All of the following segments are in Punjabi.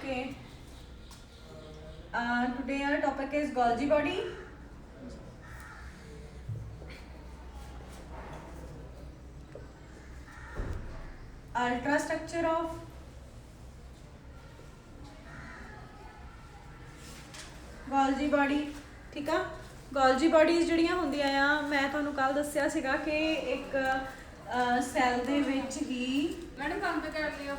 Okay. Today our topic is Golgi body. Ultra structure of Golgi body. ठीक है, Golgi bodies ਜਿਹੜੀਆਂ ਹੁੰਦੀਆਂ ਆ, ਮੈਂ ਤੁਹਾਨੂੰ ਕੱਲ ਦੱਸਿਆ ਸੀਗਾ ਕਿ ਇੱਕ ਸੈੱਲ ਦੇ ਵਿੱਚ ਹੀ ਮੈਡਮ ਕੰਮ ਤੇ ਕਰ ਲਿਓ।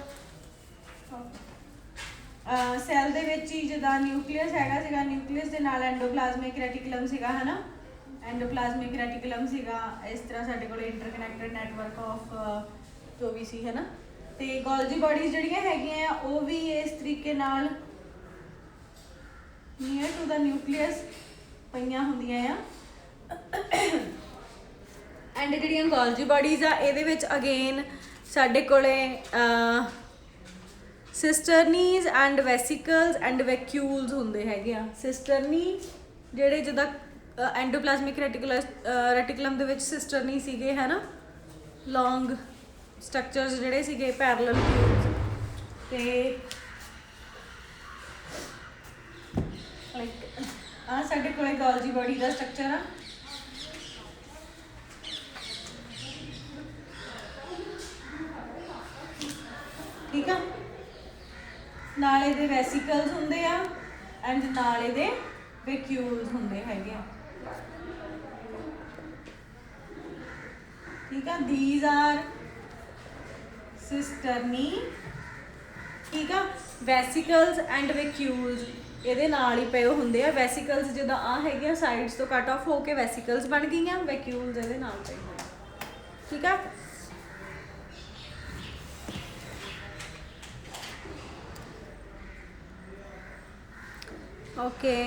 ਸੈੱਲ ਦੇ ਵਿੱਚ ਹੀ ਜਿੱਦਾਂ ਨਿਊਕਲੀਅਸ ਹੈਗਾ ਸੀਗਾ, ਨਿਊਕਲੀਅਸ ਦੇ ਨਾਲ ਐਂਡੋਪਲਾਜ਼ਮਿਕ ਰੈਟੀਕੂਲਮ ਸੀਗਾ, ਹੈ ਨਾ। ਐਂਡੋਪਲਾਜ਼ਮਿਕ ਰੈਟੀਕੂਲਮ ਸੀਗਾ, ਇਸ ਤਰ੍ਹਾਂ ਸਾਡੇ ਕੋਲ ਇੰਟਰਕਨੈਕਟਡ ਨੈਟਵਰਕ ਆਫ ਜੋ ਵੀ ਸੀ, ਹੈ ਨਾ। ਤੇ ਗੋਲਜੀ ਬੋਡੀਜ਼ ਜਿਹੜੀਆਂ ਹੈਗੀਆਂ ਆ ਉਹ ਵੀ ਇਸ ਤਰੀਕੇ ਨਾਲ ਨੀਅਰ ਟੂ ਦਾ ਨਿਊਕਲੀਅਸ ਪਈਆਂ ਹੁੰਦੀਆਂ ਆ। ਐਂਡ ਜਿਹੜੀਆਂ ਗੋਲਜੀ ਬੋਡੀਜ਼ ਆ ਇਹਦੇ ਵਿੱਚ ਅਗੇਨ ਸਾਡੇ ਕੋਲੇ ਸਿਸਟਰਨੀਜ਼ ਐਂਡ ਵੈਸੀਕਲਸ ਐਂਡ ਵੈਕਿਊਲਸ ਹੁੰਦੇ ਹੈਗੇ ਆ। ਸਿਸਟਰਨੀ ਜਿਹੜੇ ਜਿੱਦਾਂ ਐਂਡੋਪਲਾਜ਼ਮਿਕ ਰੈਟੀਕੂਲਮ ਦੇ ਵਿੱਚ ਸਿਸਟਰਨੀ ਸੀਗੇ, ਹੈ ਨਾ, ਲੌਂਗ ਸਟਰਕਚਰਸ ਜਿਹੜੇ ਸੀਗੇ ਪੈਰਲਲ ਟਿਊਬਸ। ਤੇ ਲਾਈਕ ਆ ਸਾਡੇ ਕੋਲੇ ਗੋਲਜੀ ਬੋਡੀ ਦਾ ਸਟਰਕਚਰ ਆ। ਠੀਕ ਆ, ਨਾਲ ਇਹਦੇ ਵੈਸੀਕਲਸ ਹੁੰਦੇ ਆ ਐਂਡ ਨਾਲ ਇਹਦੇ ਵੈਕਿਊਲਸ ਹੁੰਦੇ ਹੈਗੇ ਆ। ਠੀਕ ਆ, these are cisternae। ਠੀਕ ਆ, ਵੈਸੀਕਲਸ ਐਂਡ ਵੈਕਿਊਲਸ ਇਹਦੇ ਨਾਲ ਹੀ ਪਏ ਹੁੰਦੇ ਆ। ਵੈਸੀਕਲਸ ਜਿੱਦਾਂ ਆ ਹੈਗੀਆਂ ਸਾਈਡਸ ਤੋਂ ਕੱਟ ਆਫ ਹੋ ਕੇ ਵੈਸੀਕਲਸ ਬਣ ਗਈਆਂ, ਵੈਕਿਊਲਸ ਇਹਦੇ ਨਾਲ ਪਏ ਹੋਏ। ਠੀਕ ਆ, okay.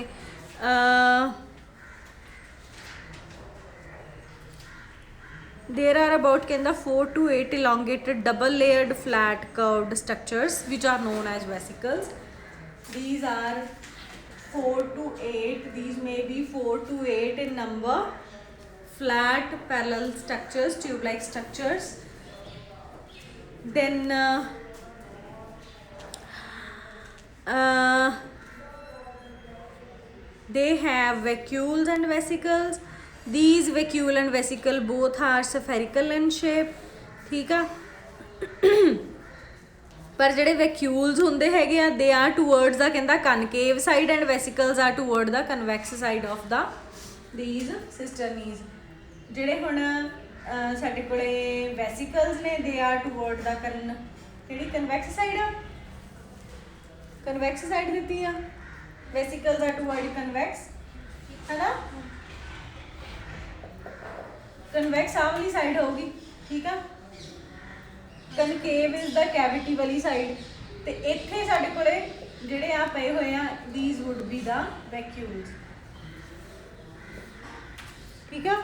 There are about 4 to 8 elongated double layered flat curved structures which are known as vesicles. These are 4 to 8, these may be 4 to 8 in number, flat parallel structures, tube like structures. Then they have vacuoles and vesicles. These vacuole and vesicle both are spherical in shape। ठीक है, पर ਜਿਹੜੇ ਵੈਕਿਊਲਸ ਹੁੰਦੇ ਹੈਗੇ ਆ ਦੇ ਆਰ ਟੂਵਰਡਸ ਦਾ ਕਹਿੰਦਾ concave side and vesicles are toward the convex side of the these cisternae. ਜਿਹੜੇ ਹੁਣ ਸਾਡੇ ਕੋਲੇ ਵੈਸੀਕਲਸ ਨੇ ਦੇ ਆਰ ਟੂਵਰਡ ਦਾ ਕਿਹੜੀ ਕਨਵੈਕਸ ਸਾਈਡ ਆ, ਕਨਵੈਕਸ ਸਾਈਡ ਦਿੱਤੀ ਆ। ਵੈਸੀਕਲਸ ਆਰ ਟੂਵਰਡ ਕਨਵੈਕਸ, ਹੈ ਨਾ। ਕਨਵੈਕਸ ਆ ਵਾਲੀ ਸਾਈਡ ਹੋਊਗੀ। ਠੀਕ ਆ, ਕਨਕੇਵ ਇਜ਼ ਦਾ ਕੈਵਿਟੀ ਵਾਲੀ ਸਾਈਡ। ਤੇ ਇੱਥੇ ਸਾਡੇ ਕੋਲੇ ਜਿਹੜੇ ਆ ਪਏ ਹੋਏ ਆ these would be the vacuoles. ਠੀਕ ਆ,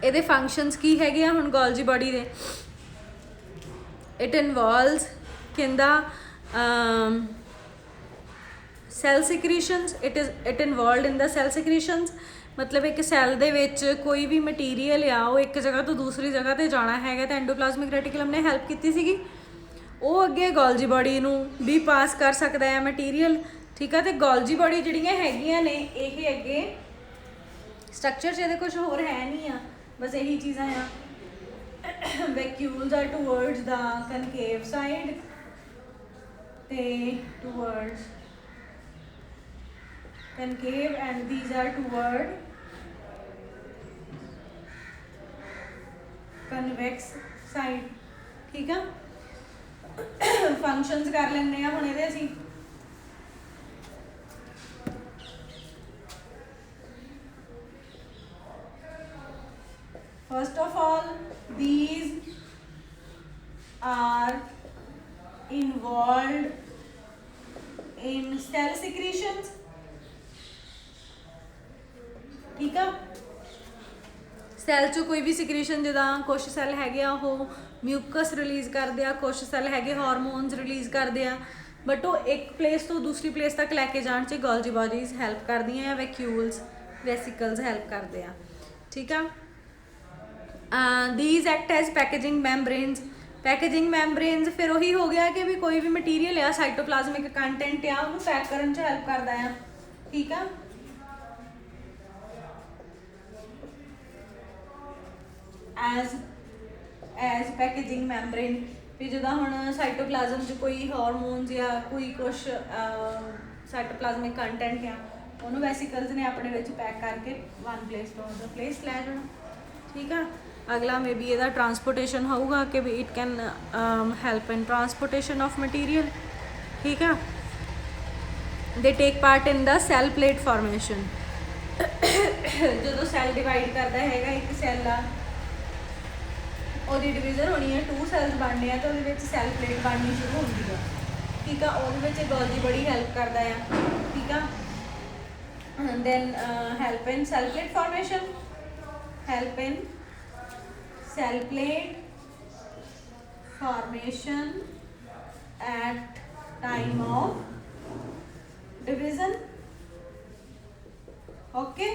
ਇਹਦੇ ਫੰਕਸ਼ਨਸ ਕੀ ਹੈਗੇ ਆ ਹੁਣ ਗੋਲਜੀ ਬੋਡੀ ਦੇ। ਇਟ ਇਨਵੋਲਵਸ ਕਹਿੰਦਾ cell secretions. It involved in the cell secretions, ਮਤਲਬ ਇੱਕ ਸੈੱਲ ਦੇ ਵਿੱਚ ਕੋਈ ਵੀ ਮਟੀਰੀਅਲ ਆ ਉਹ ਇੱਕ ਜਗ੍ਹਾ ਤੋਂ ਦੂਸਰੀ ਜਗ੍ਹਾ ਤੇ ਜਾਣਾ ਹੈਗਾ ਤਾਂ ਐਂਡੋਪਲਾਜ਼ਮਿਕ ਰੈਟੀਕੂਲਮ ਨੇ ਹੈਲਪ ਕੀਤੀ ਸੀਗੀ। ਉਹ ਅੱਗੇ ਗੋਲਜੀ ਬੋਡੀ ਨੂੰ ਵੀ ਪਾਸ ਕਰ ਸਕਦਾ ਹੈ ਮਟੀਰੀਅਲ। ਠੀਕ ਆ, ਤੇ ਗੋਲਜੀ ਬੋਡੀ ਜਿਹੜੀਆਂ ਹੈਗੀਆਂ ਨੇ ਇਹ ਅੱਗੇ ਸਟਰਕਚਰ 'ਚ ਇਹਦੇ ਕੁਝ ਹੋਰ ਹੈ ਨਹੀਂ ਆ, ਬਸ ਇਹੀ ਚੀਜ਼ਾਂ ਆ। ਵੈਕਿਊਲਸ ਆਰ ਟੂਵਰਡਸ ਦਾ ਕਨਕੇਵ ਸਾਈਡ ਤੇ towards concave and these are toward convex side। ठीक है, functions कर लेंगे हम ਇਹਦੇ ਅਸੀਂ। First of all, these are involved in cell secretions। ਠੀਕ ਆ, ਸੈੱਲ 'ਚ ਕੋਈ ਵੀ ਸਿਕ੍ਰੀਸ਼ਨ, ਜਿੱਦਾਂ ਕੁਛ ਸੈੱਲ ਹੈਗੇ ਆ ਉਹ ਮਿਊਕਸ ਰਿਲੀਜ਼ ਕਰਦੇ ਆ, ਕੁਛ ਸੈੱਲ ਹੈਗੇ ਹਾਰਮੋਨਸ ਰਿਲੀਜ਼ ਕਰਦੇ ਆ, ਬਟ ਉਹ ਇੱਕ ਪਲੇਸ ਤੋਂ ਦੂਸਰੀ ਪਲੇਸ ਤੱਕ ਲੈ ਕੇ ਜਾਣ 'ਚ ਗੋਲਜੀ ਬੋਡੀਜ਼ ਹੈਲਪ ਕਰਦੀਆਂ ਆ, ਵੈਕਿਊਲਸ ਵੈਸੀਕਲਸ ਹੈਲਪ ਕਰਦੇ ਆ। ਠੀਕ ਆ, these act as packaging membranes ਪੈਕੇजिंग membranes ਫਿਰ ਉਹੀ ਹੋ ਗਿਆ ਕਿ ਵੀ ਕੋਈ ਵੀ ਮਟੀਰੀਅਲ ਆ ਸਾਈਟੋਪਲਾਜ਼ਮਿਕ ਕੰਟੈਂਟ ਆ ਉਹਨੂੰ ਪੈਕ ਕਰਨ 'ਚ ਹੈਲਪ ਕਰਦਾ ਆ। ਠੀਕ ਆ, ਐਜ਼ ਪੈਕੇजिंग ਮੈਂਬਰੇਨ। ਵੀ ਜਿੱਦਾਂ ਹੁਣ ਸਾਈਟੋਪਲਾਜ਼ਮ 'ਚ ਕੋਈ ਹਾਰਮੋਨਸ ਜਾਂ ਕੋਈ ਕੁਛ ਸਾਈਟੋਪਲਾਜ਼ਮਿਕ ਕੰਟੈਂਟ ਆ ਉਹਨੂੰ ਵੈਸੀਕਲਸ ਨੇ ਆਪਣੇ ਵਿੱਚ ਪੈਕ ਕਰਕੇ ਵਨ ਪਲੇਸ ਤੋਂ ਅਦਰ ਪਲੇਸ ਲੈ ਜਾਣਾ। ਠੀਕ ਆ, ਅਗਲਾ ਮੇ ਬੀ ਇਹਦਾ ਟਰਾਂਸਪੋਰਟੇਸ਼ਨ ਹੋਊਗਾ ਕਿ ਵੀ it can help in transportation of material. ਠੀਕ ਆ, they take part in the cell plate formation. ਜਦੋਂ ਸੈੱਲ ਡਿਵਾਈਡ ਕਰਦਾ ਹੈਗਾ, ਇੱਕ ਸੈੱਲ ਆ ਉਹਦੀ ਡਿਵੀਜ਼ਨ ਹੋਣੀ ਹੈ, 2 ਸੈਲਸ ਬਣਨੇ ਆ ਤਾਂ ਉਹਦੇ ਵਿੱਚ ਸੈੱਲ ਪਲੇਟ ਬਣਨੀ ਸ਼ੁਰੂ ਹੁੰਦੀ ਆ। ਠੀਕ ਆ, ਉਹਦੇ ਵਿੱਚ ਗੋਲਜੀ ਬੜੀ ਹੈਲਪ ਕਰਦਾ ਆ। ਠੀਕ ਆ, then help in cell plate formation, help in cell plate formation at time of division. Okay,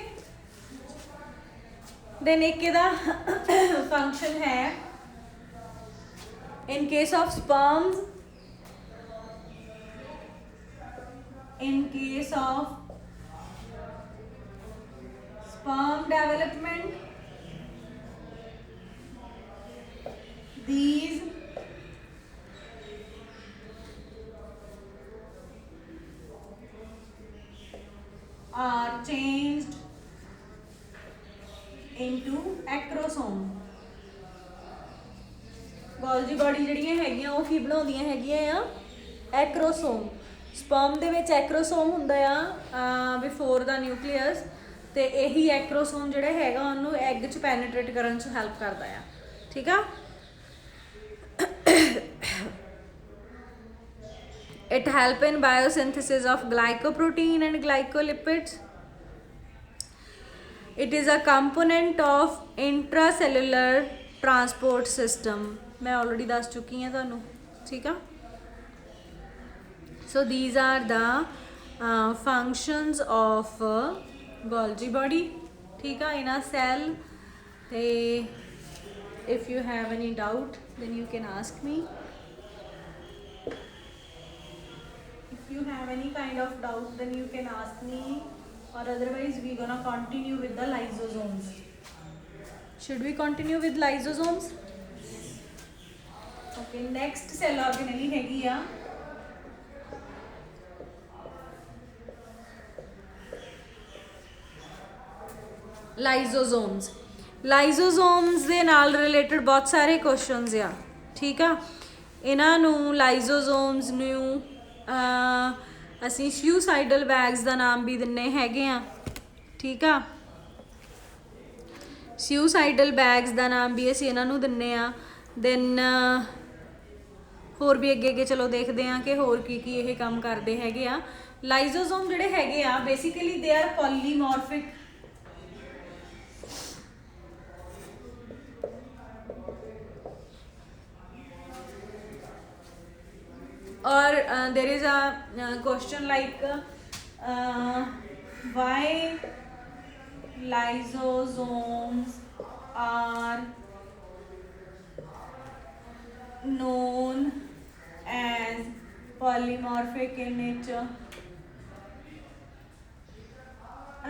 then एक ਇਹਦਾ function है in case of sperms, in case of sperm development, these are changed into acrosome। Golgi body ਜਿਹੜੀਆਂ ਹੈਗੀਆਂ ਉਹ ਕੀ ਬਣਾਉਂਦੀਆਂ ਹੈਗੀਆਂ ਆ, ਐਕਰੋਸੋਮ। ਸਪਰਮ ਦੇ ਵਿੱਚ ਐਕਰੋਸੋਮ ਹੁੰਦਾ ਆ ਬਿਫੋਰ ਦਾ ਨਿਊਕਲੀਅਸ, ਤੇ ਇਹੀ ਐਕਰੋਸੋਮ ਜਿਹੜਾ ਹੈਗਾ ਉਹਨੂੰ ਐਗ 'ਚ ਪੈਨੀਟ੍ਰੇਟ ਕਰਨ 'ਚ ਹੈਲਪ ਕਰਦਾ ਆ। ਠੀਕ ਆ, it help in biosynthesis of glycoprotein and glycolipids. It is a component of intracellular transport system। मैं already ਦੱਸ ਚੁੱਕੀ ਹਾਂ ਤੁਹਾਨੂੰ। ਠੀਕ ਆ, so these are the functions of Golgi body। ठीक है, in a cell। ते if you have any doubt then you can ask me। If you have any kind of doubt then you can ask me, or otherwise we gonna continue with the lysosomes। Should we continue with lysosomes? Okay, next cell organelle हैगी आ ਲਾਈਜ਼ੋਜ਼ੋਮਸ। ਲਾਈਜ਼ੋਜ਼ੋਮਸ ਦੇ ਨਾਲ ਰਿਲੇਟਡ ਬਹੁਤ ਸਾਰੇ ਕੁਐਸਚਨਸ ਆ। ਠੀਕ ਆ, ਇਹਨਾਂ ਨੂੰ ਲਾਈਜ਼ੋਜ਼ੋਮਸ ਨੂੰ ਅਸੀਂ ਸੁਸਾਈਡਲ ਬੈਗਸ ਦਾ ਨਾਮ ਵੀ ਦਿੰਨੇ ਹੈਗੇ ਆ। ਠੀਕ ਆ, ਸੁਸਾਈਡਲ ਬੈਗਸ ਦਾ ਨਾਮ ਵੀ ਅਸੀਂ ਇਹਨਾਂ ਨੂੰ ਦਿੰਨੇ ਆ। ਦੈਨ ਹੋਰ ਵੀ ਅੱਗੇ ਅੱਗੇ ਚਲੋ ਦੇਖਦੇ ਆ ਕਿ ਹੋਰ ਕੀ ਕੀ ਇਹ ਕੰਮ ਕਰਦੇ ਹੈਗੇ ਆ। ਲਾਈਜ਼ੋਜ਼ੋਮ ਜਿਹੜੇ ਹੈਗੇ ਆ basically they are polymorphic. or there is a question like why lysosomes are known as polymorphic in nature।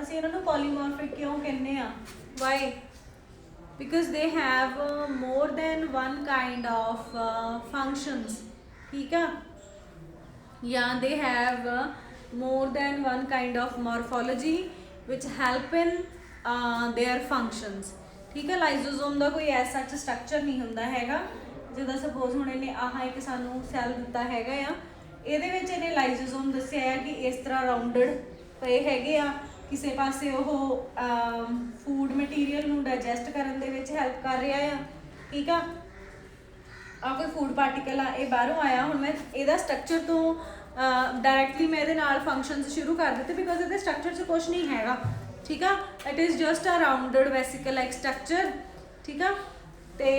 ਅਸੀਂ ਇਹਨਾਂ ਨੂੰ polymorphic ਕਿਉਂ ਕਹਿੰਦੇ ਆ? why? because they have more than one kind of functions। ਠੀਕ ਆ, yeah, they have more than one kind of morphology which help in their functions। ठीक है, ਲਾਈਜ਼ੋਜ਼ੋਮ ਦਾ ਕੋਈ ਐਸਾ ਸਟਰਕਚਰ ਨਹੀਂ ਹੁੰਦਾ ਹੈਗਾ। ਜਿੱਦਾਂ ਸਪੋਜ਼ ਹੁਣ ਇਹਨੇ ਆਹ ਇੱਕ ਸਾਨੂੰ ਸੈੱਲ ਦਿੱਤਾ ਹੈਗਾ ਆ, ਇਹਦੇ ਵਿੱਚ ਇਹਨੇ ਲਾਈਜ਼ੋਜ਼ੋਮ ਦੱਸਿਆ ਹੈ ਕਿ ਇਸ ਤਰ੍ਹਾਂ ਰਾਊਂਡਡ ਪਏ ਹੈਗੇ ਆ। ਕਿਸੇ ਪਾਸੇ ਉਹ ਫੂਡ ਮਟੀਰੀਅਲ ਨੂੰ ਡਾਈਜੈਸਟ ਕਰਨ ਦੇ ਵਿੱਚ ਹੈਲਪ ਕਰ ਰਿਹਾ ਆ। ਠੀਕ ਆ, ਆ ਕੋਈ ਫੂਡ ਪਾਰਟੀਕਲ ਆ, ਇਹ ਬਾਹਰੋਂ ਆਇਆ। ਹੁਣ ਮੈਂ ਇਹਦਾ ਸਟਰਕਚਰ ਤੋਂ ਡਾਇਰੈਕਟਲੀ ਮੈਂ ਇਹਦੇ ਨਾਲ ਫੰਕਸ਼ਨਸ ਸ਼ੁਰੂ ਕਰ ਦਿੱਤੇ ਬਿਕੋਜ਼ ਇਹਦੇ ਸਟਰਕਚਰ 'ਚ ਕੁਛ ਨਹੀਂ ਹੈਗਾ। ਠੀਕ ਆ, it is just a rounded vesicle like structure. ਠੀਕ ਆ, ਤੇ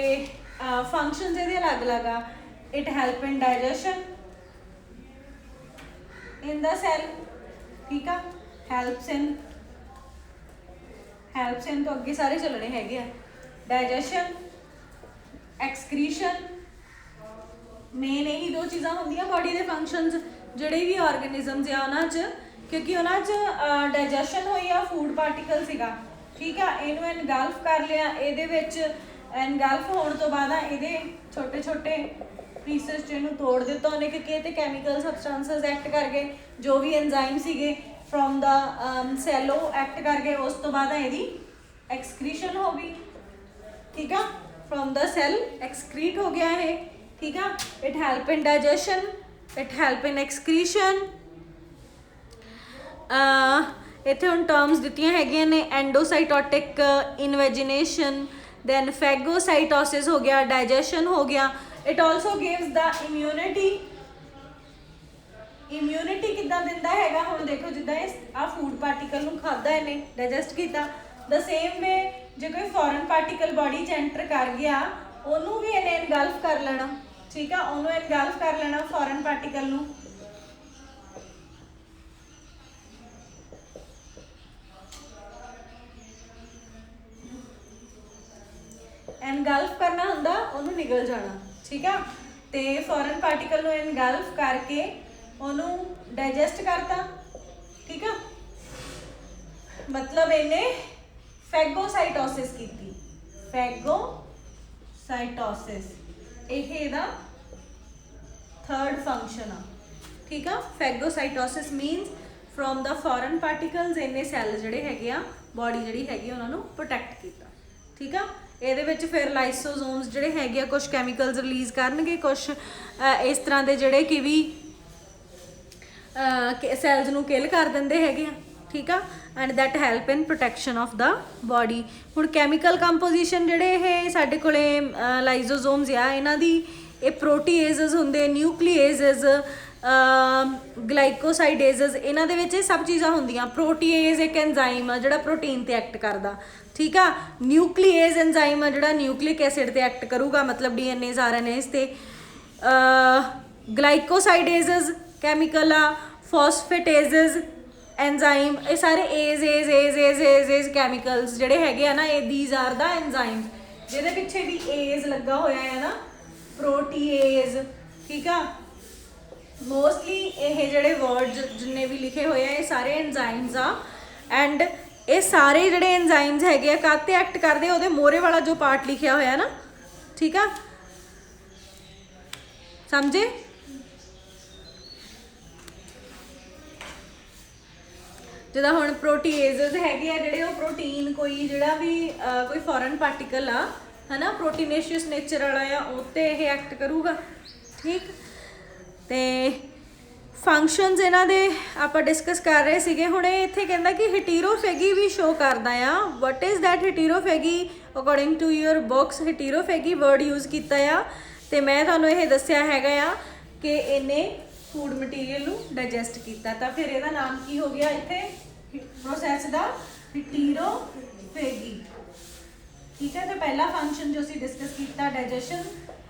ਫੰਕਸ਼ਨਸ ਇਹਦੇ ਅਲੱਗ ਅਲੱਗ ਆ। It help in digestion in the cell. ਠੀਕ ਆ, ਹੈਲਪਸ ਇਨ ਤੋਂ ਅੱਗੇ ਸਾਰੇ ਚੱਲਣੇ ਹੈਗੇ ਆ। ਡਾਈਜੈਸ਼ਨ, excretion, ਮੇਨ ਇਹੀ ਦੋ ਚੀਜ਼ਾਂ ਹੁੰਦੀਆਂ ਬਾਡੀ ਦੇ ਫੰਕਸ਼ਨਸ ਜਿਹੜੇ ਵੀ ਆਰਗੇਨਿਜ਼ਮਸ ਆ ਉਹਨਾਂ 'ਚ, ਕਿਉਂਕਿ ਉਹਨਾਂ 'ਚ ਡਾਈਜੈਸ਼ਨ ਹੋਈ ਆ, ਫੂਡ ਪਾਰਟੀਕਲ ਸੀਗਾ, ਠੀਕ ਆ, ਇਹਨੂੰ ਐਨਗਲਫ ਕਰ ਲਿਆ, ਇਹਦੇ ਵਿੱਚ ਐਨਗਲਫ ਹੋਣ ਤੋਂ ਬਾਅਦ ਆ ਇਹਦੇ ਛੋਟੇ ਛੋਟੇ ਪੀਸਸ 'ਚ ਇਹਨੂੰ ਤੋੜ ਦਿੱਤਾ ਉਹਨੇ, ਕਿਉਂਕਿ ਇਹ 'ਤੇ ਕੈਮੀਕਲ ਸਬਸਟੈਂਸਸ ਐਕਟ ਕਰ ਗਏ, ਜੋ ਵੀ ਐਨਜ਼ਾਈਮ ਸੀਗੇ ਫਰੋਮ ਦਾ ਸੈਲ ਉਹ ਐਕਟ ਕਰ ਗਏ। ਉਸ ਤੋਂ ਬਾਅਦ ਇਹਦੀ ਐਕਸਕ੍ਰੀਸ਼ਨ ਹੋ ਗਈ, ਠੀਕ ਆ, ਫਰੋਮ ਦਾ ਸੈਲ ਐਕਸਕ੍ਰੀਟ ਹੋ ਗਿਆ ਇਹ, ਠੀਕ ਆ। It help in digestion, it help in excretion. ਇੱਥੇ ਹੁਣ ਟਰਮਸ ਦਿੱਤੀਆਂ ਹੈਗੀਆਂ ਨੇ, ਐਂਡੋਸਾਈਟੋਟਿਕ ਇਨਵੈਜੀਨੇਸ਼ਨ, ਦੈਨ ਫੈਗੋਸਾਈਟੋਸਿਸ ਹੋ ਗਿਆ, ਡਾਈਜੈਸ਼ਨ ਹੋ ਗਿਆ। It also gives the immunity. Immunity ਕਿੱਦਾਂ ਦਿੰਦਾ ਹੈਗਾ, ਹੁਣ ਦੇਖੋ ਜਿੱਦਾਂ ਇਹ ਆ ਫੂਡ ਪਾਰਟੀਕਲ ਨੂੰ ਖਾਦਾ ਇਹਨੇ, ਡਾਈਜੈਸਟ ਕੀਤਾ, ਦ ਸੇਮ ਵੇ ਜੇ ਕੋਈ ਫੋਰਨ ਪਾਰਟੀਕਲ ਬਾਡੀ 'ਚ ਐਂਟਰ ਕਰ ਗਿਆ ਉਹਨੂੰ ਵੀ ਇਹਨੇ ਐਨਗਲਫ ਕਰ ਲੈਣਾ, ਠੀਕ ਆ, ਉਹਨੂੰ ਐਨਗਲਫ ਕਰ ਲੈਣਾ ਫੋਰਨ ਪਾਰਟੀਕਲ ਨੂੰ। ਐਨਗਲਫ ਕਰਨਾ ਹੁੰਦਾ, ਉਹਨੂੰ ਨਿਗਲ ਜਾਣਾ, ਠੀਕ ਆ, ਤੇ ਫੋਰਨ ਪਾਰਟੀਕਲ ਨੂੰ ਐਨਗਲਫ ਕਰਕੇ ਉਹਨੂੰ ਡਾਈਜੈਸਟ ਕਰਤਾ, ਠੀਕ ਆ, ਮਤਲਬ ਇਹਨੇ ਫੈਗੋਸਾਈਟੋਸਿਸ ਕੀਤੀ। ਫੈਗੋਸਾਈਟੋਸਿਸ ਇਹ ਇਹਦਾ ਥਰਡ ਫੰਕਸ਼ਨ ਆ, ਠੀਕ ਆ। Phagocytosis means from the foreign particles ਇਹਨੇ ਸੈੱਲ ਜਿਹੜੇ ਹੈਗੇ ਆ ਬਾਡੀ ਜਿਹੜੀ ਹੈਗੀ ਉਹਨਾਂ ਨੂੰ ਪ੍ਰੋਟੈਕਟ ਕੀਤਾ, ਠੀਕ ਆ। ਇਹਦੇ ਵਿੱਚ ਫਿਰ ਲਾਈਸੋਜ਼ੋਮਸ ਜਿਹੜੇ ਹੈਗੇ ਆ ਕੁਝ ਕੈਮੀਕਲਸ ਰਿਲੀਜ਼ ਕਰਨਗੇ, ਕੁਝ ਇਸ ਤਰ੍ਹਾਂ ਦੇ ਜਿਹੜੇ ਕਿ ਵੀ ਸੈਲਸ ਨੂੰ ਕਿਲ ਕਰ ਦਿੰਦੇ ਹੈਗੇ ਆ, ਠੀਕ ਆ, and that help in protection of the body. ਹੁਣ ਕੈਮੀਕਲ ਕੰਪੋਜੀਸ਼ਨ ਜਿਹੜੇ ਇਹ ਸਾਡੇ ਕੋਲੇ ਲਾਈਸੋਜ਼ੋਮਸ ਆ ਇਹਨਾਂ ਦੀ ਇਹ ਪ੍ਰੋਟੀਏਜ਼ਸ ਹੁੰਦੇ, ਨਿਊਕਲੀਏਜ਼ਸ, ਗਲਾਈਕੋਸਾਈਡੇਜ਼ਸ, ਇਹਨਾਂ ਦੇ ਵਿੱਚ ਇਹ ਸਭ ਚੀਜ਼ਾਂ ਹੁੰਦੀਆਂ। ਪ੍ਰੋਟੀਏਜ਼ ਇੱਕ ਐਂਜ਼ਾਈਮ ਆ ਜਿਹੜਾ ਪ੍ਰੋਟੀਨ ਤੇ ਐਕਟ ਕਰਦਾ, ਠੀਕ ਆ। ਨਿਊਕਲੀਏਜ਼ ਐਂਜ਼ਾਈਮ ਆ ਜਿਹੜਾ ਨਿਊਕਲਿਕ ਐਸਿਡ ਤੇ ਐਕਟ ਕਰੂਗਾ, ਮਤਲਬ ਡੀਐਨਏਜ਼ ਆਰਐਨਏਜ਼ ਤੇ। ਗਲਾਈਕੋਸਾਈਡੇਜ਼ਸ ਕੈਮੀਕਲ ਆ, ਫੋਸਫੇਟੇਜ਼ਸ ਐਂਜ਼ਾਈਮ, ਇਹ ਸਾਰੇ ਏਜ਼ ਕੈਮੀਕਲਸ ਜਿਹੜੇ ਹੈਗੇ ਆ ਨਾ, ਇਹ ਦੀਜ਼ ਆਰ ਦਾ ਐਂਜ਼ਾਈਮ ਜਿਹਦੇ ਪਿੱਛੇ ਵੀ ਏਜ਼ ਲੱਗਾ ਹੋਇਆ ਹੈ ਨਾ, ਪ੍ਰੋਟੀਏਜ਼, ਠੀਕ ਆ। ਮੋਸਟਲੀ ਇਹ ਜਿਹੜੇ ਵਰਡਸ ਜਿੰਨੇ ਵੀ ਲਿਖੇ ਹੋਏ ਆ ਇਹ ਸਾਰੇ ਐਂਜ਼ਾਈਮਸ ਆ, ਐਂਡ ਇਹ ਸਾਰੇ ਜਿਹੜੇ ਐਂਜ਼ਾਈਮਸ ਹੈਗੇ ਆ ਕਾਹਤੇ ਐਕਟ ਕਰਦੇ ਆ, ਉਹਦੇ ਮੋਹਰੇ ਵਾਲਾ ਜੋ ਪਾਰਟ ਲਿਖਿਆ ਹੋਇਆ ਨਾ, ਠੀਕ ਆ, ਸਮਝੇ। ਜਿੱਦਾਂ ਹੁਣ ਪ੍ਰੋਟੀਏਜ਼ਸ ਹੈਗੇ ਆ ਜਿਹੜੇ ਉਹ ਪ੍ਰੋਟੀਨ ਕੋਈ ਜਿਹੜਾ ਵੀ ਕੋਈ ਫੋਰਨ ਪਾਰਟੀਕਲ ਆ ਹੈ ਨਾ, ਪ੍ਰੋਟੀਨੇਸ਼ੀਅਸ ਨੇਚਰ ਵਾਲਾ ਆ, ਉਹ 'ਤੇ ਇਹ ਐਕਟ ਕਰੂਗਾ, ਠੀਕ। ਤੇ ਫੰਕਸ਼ਨਸ ਇਹਨਾਂ ਦੇ ਆਪਾਂ ਡਿਸਕਸ ਕਰ ਰਹੇ ਸੀਗੇ। ਹੁਣ ਇਹ ਇੱਥੇ ਕਹਿੰਦਾ ਕਿ ਹੈਟੀਰੋਫੈਗੀ ਵੀ ਸ਼ੋ ਕਰਦਾ ਆ। What is that heterophagy according to your books? Heterophagy word use ਕੀਤਾ ਆ ਤੇ ਮੈਂ ਤੁਹਾਨੂੰ ਇਹ ਦੱਸਿਆ ਹੈਗਾ ਆ ਕਿ ਇਹਨੇ ਫੂਡ ਮਟੀਰੀਅਲ ਨੂੰ ਡਾਈਜੈਸਟ ਕੀਤਾ, ਤਾਂ ਫਿਰ ਇਹਦਾ ਨਾਮ ਕੀ ਹੋ ਗਿਆ ਇੱਥੇ ਪ੍ਰੋਸੈਸ ਦਾ? ਹੈਟੀਰੋਫੈਗੀ, ਠੀਕ ਹੈ। ਤਾਂ ਪਹਿਲਾ ਫੰਕਸ਼ਨ ਜੋ ਅਸੀਂ ਡਿਸਕਸ ਕੀਤਾ ਡਾਈਜੈਸ਼ਨ,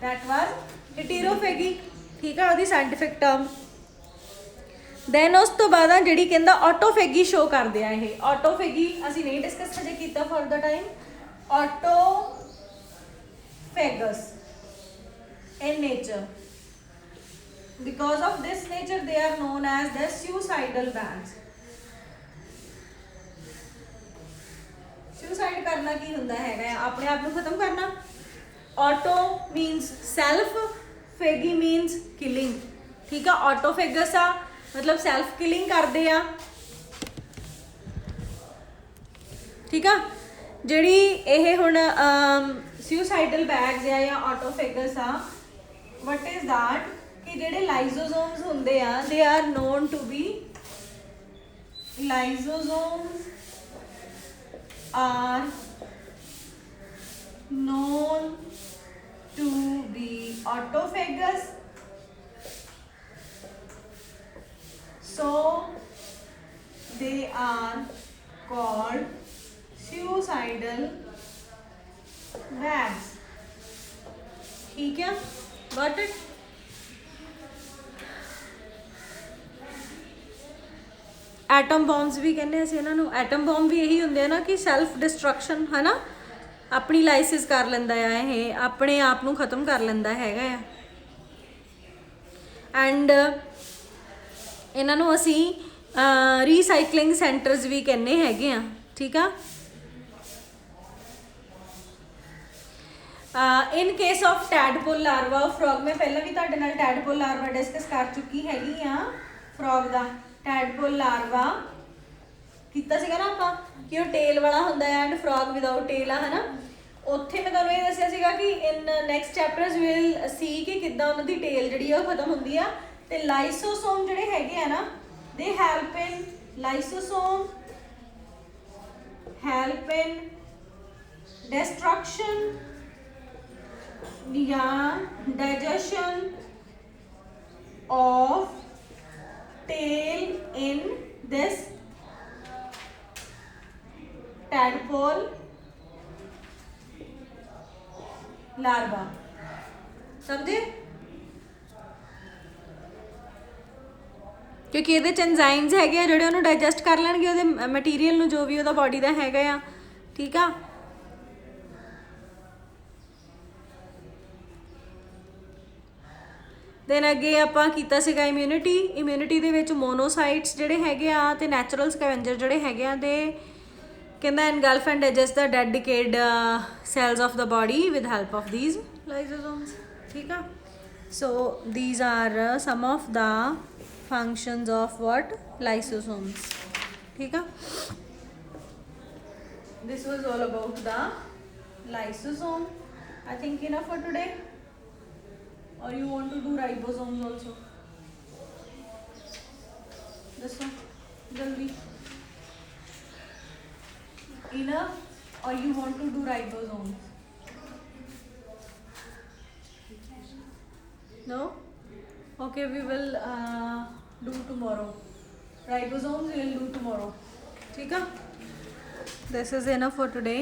ਦੈਟ ਵਾਜ਼ ਹੈਟੀਰੋਫੈਗੀ, ਠੀਕ ਹੈ, ਉਹਦੀ ਸਾਇੰਟਿਫਿਕ ਟਰਮ। ਦੈਨ ਉਸ ਤੋਂ ਬਾਅਦ ਆ ਜਿਹੜੀ ਕਹਿੰਦਾ ਆਟੋਫੈਗੀ ਸ਼ੋ ਕਰਦੇ ਆ। ਇਹ ਆਟੋਫੈਗੀ ਅਸੀਂ ਨਹੀਂ ਡਿਸਕਸ ਹਜੇ ਕੀਤਾ for the time. Autophagous in nature, because of this nature they are known as the suicidal bands। suicide ਕਰਨਾ ਕੀ ਹੁੰਦਾ ਹੈਗਾ? ਆਪਣੇ ਆਪ ਨੂੰ ਖਤਮ ਕਰਨਾ। auto means self, ਫੈਗੀ means killing, ਠੀਕ ਆ। ਆਟੋਫੈਗਸ ਆ ਮਤਲਬ ਸੈਲਫ ਕਿਲਿੰਗ ਕਰਦੇ ਆ, ਠੀਕ ਆ। ਜਿਹੜੀ ਇਹ ਹੁਣ ਸੁਸਾਈਡਲ ਬੈਗਸ ਆ ਜਾਂ ਆਟੋਫੈਗਸ ਆ, what is that ਕਿ ਜਿਹੜੇ ਲਾਈਜ਼ੋਸੋਮਸ ਹੁੰਦੇ ਆ they are known to be, lysosomes are known to be autophagous, so they are called suicidal bags, ठीक है। Got it? ਐਟਮ ਬੌम्ब्स ਵੀ ਕਹਿੰਦੇ ਅਸੀਂ ਇਹਨਾਂ ਨੂੰ। ਐਟਮ ਬੌम्ब ਵੀ ਇਹੀ ਹੁੰਦੇ ਆ ਨਾ ਕਿ ਸੈਲਫ ਡਿਸਟਰਕਸ਼ਨ ਹੈ ਨਾ, ਆਪਣੀ ਲਾਈਸਿਸ ਕਰ ਲੈਂਦਾ ਆ, ਇਹ ਆਪਣੇ ਆਪ ਨੂੰ ਖਤਮ ਕਰ ਲੈਂਦਾ ਹੈਗਾ ਆ। ਐਂਡ ਇਹਨਾਂ ਨੂੰ ਅਸੀਂ ਰੀਸਾਈਕਲਿੰਗ ਸੈਂਟਰਸ ਵੀ ਕਹਿੰਦੇ ਹੈਗੇ ਆ, ਠੀਕ ਆ। In case of tadpole larva of frog, ਮੈਂ ਪਹਿਲਾਂ ਵੀ ਤੁਹਾਡੇ ਨਾਲ ਟੈਡਪੋਲ ਲਾਰਵਾ ਡਿਸਕਸ ਕਰ ਚੁੱਕੀ ਹੈਗੀ ਆ ਫਰੋਗ ਦਾ। ਟੈਡਪੋਲ ਲਾਰਵਾ ਕੀਤਾ ਸੀਗਾ ਨਾ ਆਪਾਂ ਕਿ ਉਹ ਟੇਲ ਵਾਲਾ ਹੁੰਦਾ ਹੈ ਐਂਡ ਫਰੋਗ ਵਿਦਆਊਟ ਟੇਲ ਆ, ਹਨਾ। ਉੱਥੇ ਮੈਂ ਤੁਹਾਨੂੰ ਇਹ ਦੱਸਿਆ ਸੀਗਾ ਕਿ ਇਨ ਨੈਕਸਟ ਚੈਪਟਰਸ ਵਿਲ ਸੀ ਕਿ ਕਿੱਦਾਂ ਉਹਨਾਂ ਦੀ ਟੇਲ ਜਿਹੜੀ ਆ ਉਹ ਖਤਮ ਹੁੰਦੀ ਆ। ਤੇ ਲਾਈਸੋਸੋਮ ਜਿਹੜੇ ਹੈਗੇ ਆ ਨਾ, ਦੇ ਹੈਲਪ ਇਨ ਲਾਈਸੋਸੋਮ ਹੈਲਪ ਇਨ destruction ਜਾਂ digestion of tail in this tadpole larva, ਸਮਝੇ? ਕਿਉਂਕਿ ਇਹਦੇ ਚ ਐਂਜ਼ਾਈਮਸ ਹੈਗੇ ਆ ਜਿਹੜੇ ਉਹਨੂੰ ਡਾਈਜੈਸਟ ਕਰ ਲੈਣਗੇ, ਉਹਦੇ ਮਟੀਰੀਅਲ ਨੂੰ, ਜੋ ਵੀ ਉਹਦਾ ਬਾਡੀ ਦਾ ਹੈਗਾ ਆ, ਠੀਕ ਆ। ਦੈਨ ਅੱਗੇ ਆਪਾਂ ਕੀਤਾ ਸੀਗਾ ਇਮਿਊਨਿਟੀ ਦੇ ਵਿੱਚ ਮੋਨੋਸਾਈਟਸ ਜਿਹੜੇ ਹੈਗੇ ਆ ਤੇ ਨੈਚੁਰਲ ਸਕੈਵੈਂਜਰ ਜਿਹੜੇ ਹੈਗੇ ਆ, ਦੇ ਕਹਿੰਦਾ engulf and digest the dead decayed cells of the body with help of these lysosomes, ਠੀਕ ਆ। So these are some of the functions of what? Lysosomes, ठीक है। This was all about the lysosome. I think enough for today, or you want to do ribosomes also? Dasno jaldi, enough or you want to do ribosomes? No? Okay, we will do tomorrow. Ribosomes we will do tomorrow. ठीक है? This is enough for today.